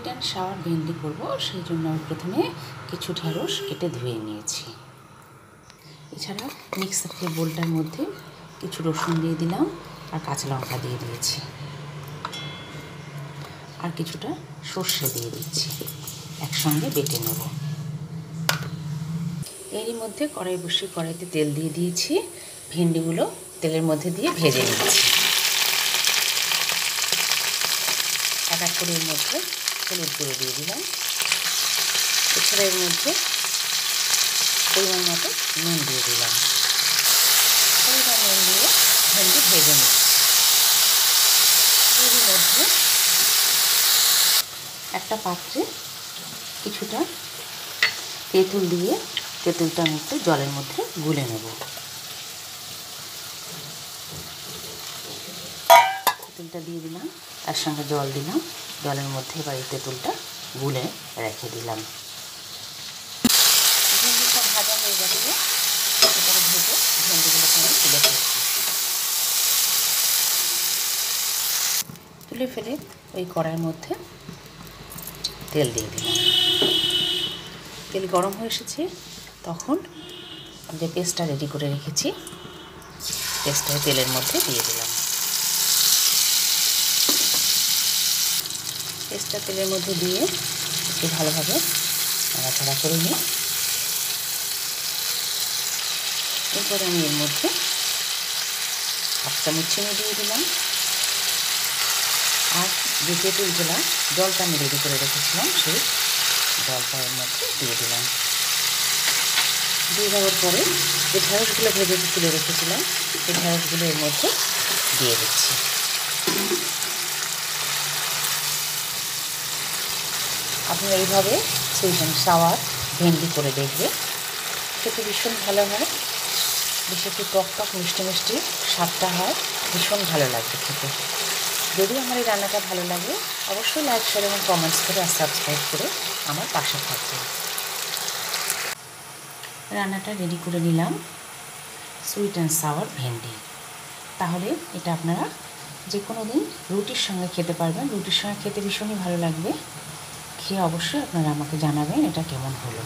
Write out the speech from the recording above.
And sour ভেন্ডি করব, সেই জন্য আমি প্রথমে কিছু ঢেঁড়স কেটে ধুয়ে নিয়েছি। এছাড়া মিক্সারের বোলটার মধ্যে কিছু রসুন দিয়ে দিলাম আর কাঁচা লঙ্কা দিয়ে দিয়েছি, আর কিছুটা সর্ষে দিয়ে দিচ্ছি, একসঙ্গে বেটে নেব। এরই মধ্যে কড়াই বসিয়ে কড়াইতে তেল দিয়ে দিয়েছি, ভেন্ডিগুলো তেলের মধ্যে দিয়ে ভেজে নিচ্ছি। এক এক করে এর মধ্যে হলুদ গুঁড়ো দিয়ে দিলাম, এছাড়া এর মধ্যে পরিমাণ মতো নুন দিয়ে দিলাম। পরিমাণ নুন দিয়ে ভেন্ডি ভেজে নিচ্ছি। এর মধ্যে একটা পাত্রে কিছুটা তেঁতুল দিয়ে তেঁতুলটা আমি একটু জলের মধ্যে গুলে নেব। তেঁতুলটা দিয়ে দিলাম, তার সঙ্গে জল দিলাম, জলের মধ্যে এবার এই তেঁতুলটা গুলে রেখে দিলাম। ভেন্ডিটা ভাজা হয়ে গেছে, এবারে ভেজে ভেন্ডিগুলোকে আমি তুলে ফেলে ওই কড়াইয়ের মধ্যে তেল দিয়ে দিলাম। তেল গরম হয়ে এসেছে, তখন যে পেস্টটা রেডি করে রেখেছি পেস্টটা তেলের মধ্যে দিয়ে দিলাম। পেস্টটা তেলের মধ্যে দিয়ে একটু ভালোভাবে নাড়াচাড়া করে নিই। এরপরে আমি এর মধ্যে 1 চামচ চিনি দিয়ে দিলাম, আর যে তেঁতুলগুলা জলটা আমি রেডি করে রেখেছিলাম সেই জলটা এর মধ্যে দিয়ে দিলাম। দিয়ে দেওয়ার পরে যে ঢেঁড়সগুলো ভেজে তুলে রেখেছিলাম সেই ঢেঁড়সগুলো এর মধ্যে দিয়ে দিচ্ছি। আপনি এইভাবে সুইট অ্যান্ড সাওয়ার ভেন্ডি করে দেখবে, খেতে ভীষণ ভালো হয়। বেশ একটু টক টক মিষ্টি মিষ্টি স্বাদটা হয়, ভীষণ ভালো লাগবে খেতে। যদি আমার এই রান্নাটা ভালো লাগে অবশ্যই লাইক, শেয়ার এবং কমেন্টস করে আর সাবস্ক্রাইব করে আমার পাশে থাকবে। রান্নাটা রেডি করে নিলাম, সুইট অ্যান্ড সাওয়ার ভেন্ডি। তাহলে এটা আপনারা যে কোনো দিন রুটির সঙ্গে খেতে পারবেন, রুটির সঙ্গে খেতে ভীষণই ভালো লাগবে। খেয়ে অবশ্যই আপনারা আমাকে জানাবেন এটা কেমন হলো।